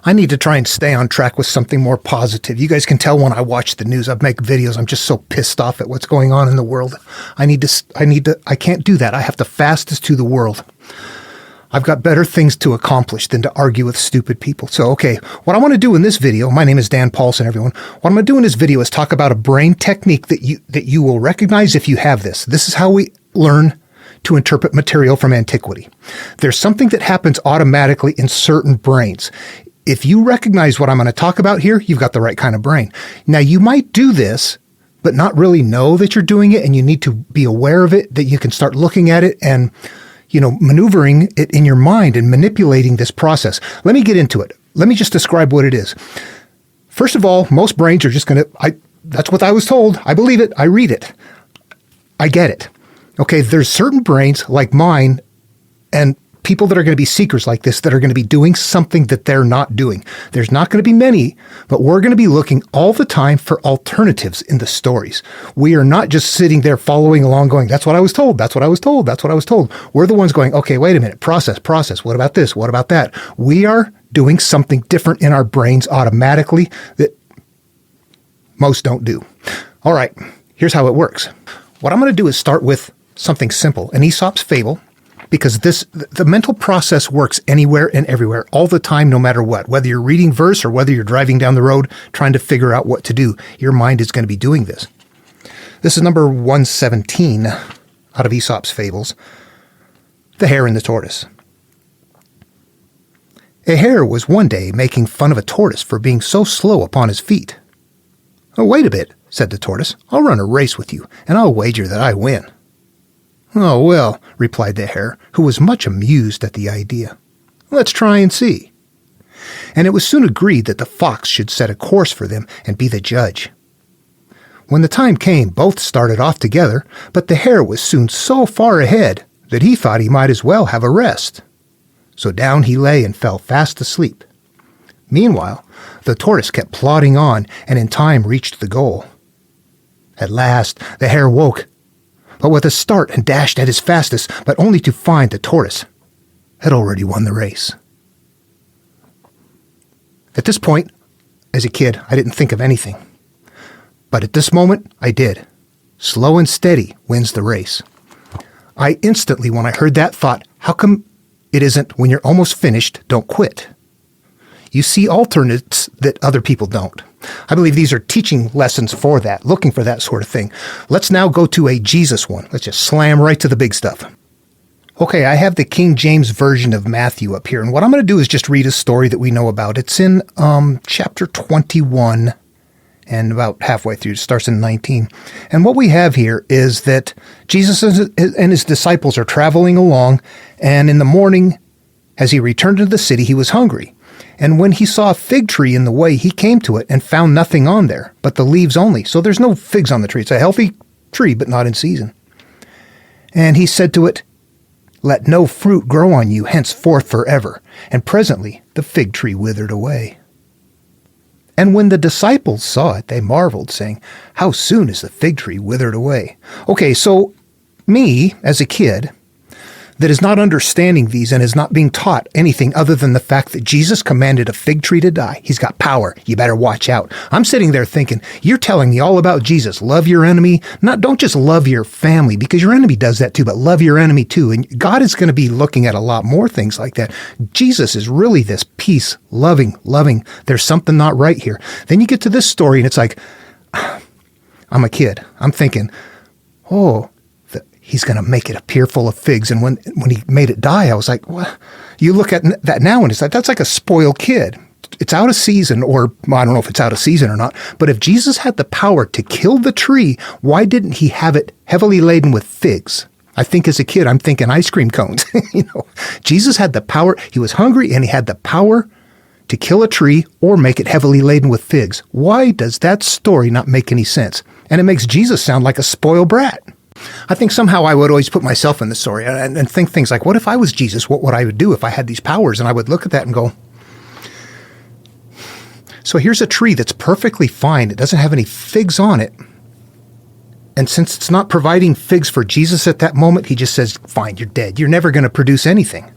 I need to try and stay on track with something more positive. You guys can tell when I watch the news, I make videos, I'm just so pissed off at what's going on in the world. I can't do that. I have to fast as to the world. I've got better things to accomplish than to argue with stupid people. So, okay, what I want to do in this video, my name is Dan Paulson, everyone. What I'm going to do in this video is talk about a brain technique that you will recognize if you have this. This is how we learn to interpret material from antiquity. There's something that happens automatically in certain brains. If you recognize what I'm going to talk about here, you've got the right kind of brain. Now, you might do this, but not really know that you're doing it, and you need to be aware of it, that you can start looking at it and, maneuvering it in your mind and manipulating this process. Let me get into it. Let me just describe what it is. First of all, most brains are just that's what I was told. I believe it. I read it. I get it. Okay, there's certain brains like mine and people that are going to be seekers like this that are going to be doing something that they're not doing. There's not going to be many, but we're going to be looking all the time for alternatives in the stories. We are not just sitting there following along going, that's what I was told, that's what I was told, that's what I was told. We're the ones going, okay, wait a minute, process. What about this? What about that? We are doing something different in our brains automatically that most don't do. All right, here's how it works. What I'm going to do is start with something simple, an Aesop's fable, because the mental process works anywhere and everywhere, all the time, no matter what. Whether you're reading verse or whether you're driving down the road trying to figure out what to do, your mind is going to be doing this. This is number 117 out of Aesop's fables, The Hare and the Tortoise. A hare was one day making fun of a tortoise for being so slow upon his feet. "Oh, wait a bit," said the tortoise. "I'll run a race with you, and I'll wager that I win." "Oh, well," replied the hare, who was much amused at the idea. "Let's try and see." And it was soon agreed that the fox should set a course for them and be the judge. When the time came, both started off together, but the hare was soon so far ahead that he thought he might as well have a rest. So down he lay and fell fast asleep. Meanwhile, the tortoise kept plodding on and in time reached the goal. At last, the hare woke, but with a start and dashed at his fastest, but only to find the tortoise had already won the race. At this point, as a kid, I didn't think of anything. But at this moment, I did. Slow and steady wins the race. I instantly, when I heard that, thought, how come it isn't when you're almost finished, don't quit? You see alternates that other people don't. I believe these are teaching lessons for that, looking for that sort of thing. Let's now go to a Jesus one. Let's just slam right to the big stuff. Okay, I have the King James Version of Matthew up here, and what I'm going to do is just read a story that we know about. It's in chapter 21, and about halfway through. It starts in 19. And what we have here is that Jesus and his disciples are traveling along, and in the morning, as he returned to the city, he was hungry. And when he saw a fig tree in the way, he came to it and found nothing on there, but the leaves only. So there's no figs on the tree. It's a healthy tree, but not in season. And he said to it, "Let no fruit grow on you henceforth forever." And presently the fig tree withered away. And when the disciples saw it, they marveled, saying, "How soon is the fig tree withered away?" Okay, so me, as a kid, that is not understanding these and is not being taught anything other than the fact that Jesus commanded a fig tree to die. He's got power. You better watch out. I'm sitting there thinking, you're telling me all about Jesus. Love your enemy. Don't just love your family, because your enemy does that too, but love your enemy too. And God is going to be looking at a lot more things like that. Jesus is really this peace, loving. There's something not right here. Then you get to this story and it's like, I'm a kid. I'm thinking, he's going to make it appear full of figs. And when he made it die, I was like, what? You look at that now and it's like, that's like a spoiled kid. It's out of season, or I don't know if it's out of season or not. But if Jesus had the power to kill the tree, why didn't he have it heavily laden with figs? I think as a kid, I'm thinking ice cream cones. Jesus had the power. He was hungry and he had the power to kill a tree or make it heavily laden with figs. Why does that story not make any sense? And it makes Jesus sound like a spoiled brat. I think somehow I would always put myself in the story and think things like, what if I was Jesus? What would I do if I had these powers? And I would look at that and go, so here's a tree that's perfectly fine. It doesn't have any figs on it. And since it's not providing figs for Jesus at that moment, he just says, fine, you're dead. You're never going to produce anything.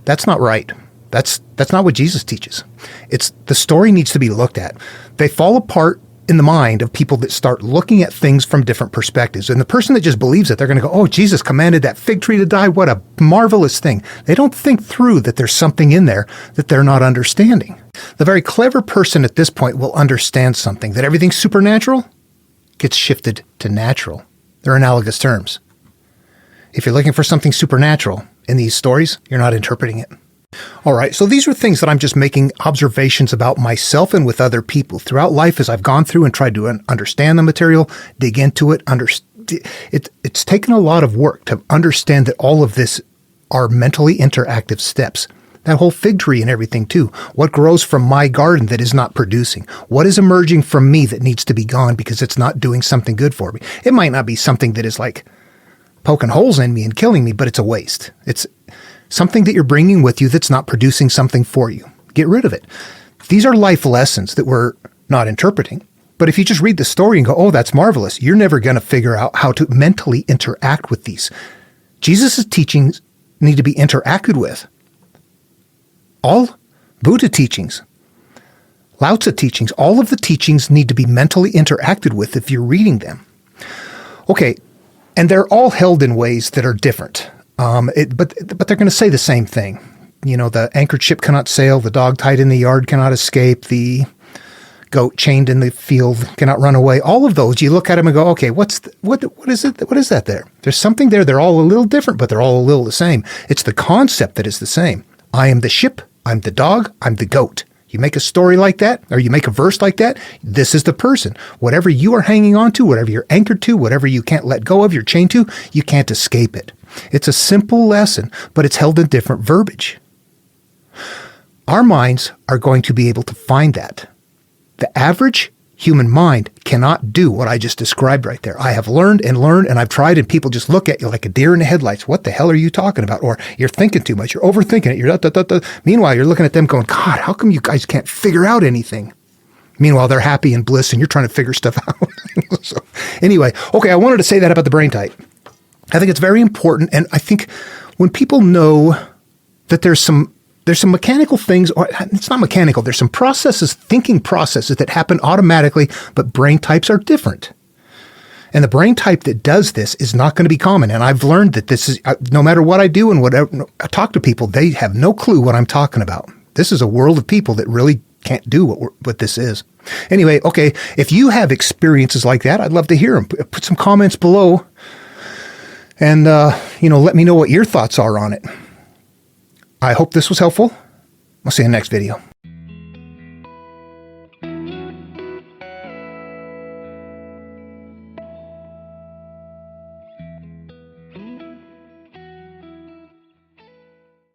That's not right. That's not what Jesus teaches. It's the story needs to be looked at. They fall apart in the mind of people that start looking at things from different perspectives. And the person that just believes it, they're going to go, oh, Jesus commanded that fig tree to die. What a marvelous thing. They don't think through that there's something in there that they're not understanding. The very clever person at this point will understand something, that everything supernatural gets shifted to natural. They're analogous terms. If you're looking for something supernatural in these stories, you're not interpreting it. All right, so these are things that I'm just making observations about myself and with other people throughout life as I've gone through and tried to understand the material, dig into it. It's taken a lot of work to understand that all of this are mentally interactive steps. That whole fig tree and everything too. What grows from my garden that is not producing? What is emerging from me that needs to be gone because it's not doing something good for me? It might not be something that is like poking holes in me and killing me, but it's a waste. It's something that you're bringing with you that's not producing something for you. Get rid of it. These are life lessons that we're not interpreting. But if you just read the story and go, oh, that's marvelous, you're never going to figure out how to mentally interact with these. Jesus' teachings need to be interacted with. All Buddha teachings, Lao Tzu teachings, all of the teachings need to be mentally interacted with if you're reading them. Okay, and they're all held in ways that are different. But they're going to say the same thing. You know, the anchored ship cannot sail, the dog tied in the yard cannot escape, the goat chained in the field cannot run away. All of those, you look at them and go, okay, what is it? What is that there? There's something there. They're all a little different, but they're all a little the same. It's the concept that is the same. I am the ship, I'm the dog, I'm the goat. You make a story like that, or you make a verse like that, this is the person. Whatever you are hanging on to, whatever you're anchored to, whatever you can't let go of, you're chained to, you can't escape it. It's a simple lesson, but it's held in different verbiage. Our minds are going to be able to find that. The average human mind cannot do what I just described right there. I have learned, and I've tried, and people just look at you like a deer in the headlights. What the hell are you talking about? Or you're thinking too much. You're overthinking it. You're Meanwhile, you're looking at them going, God, how come you guys can't figure out anything? Meanwhile, they're happy and bliss, and you're trying to figure stuff out. So anyway, okay, I wanted to say that about the brain type. I think it's very important, and I think when people know that there's some mechanical things, or it's not mechanical, there's some processes, thinking processes that happen automatically, but brain types are different. And the brain type that does this is not going to be common. And I've learned that this is, no matter what I do and whatever I talk to people, they have no clue what I'm talking about. This is a world of people that really can't do what this is. Anyway, okay, if you have experiences like that, I'd love to hear them. Put some comments below and, let me know what your thoughts are on it. I hope this was helpful. I'll see you in the next video.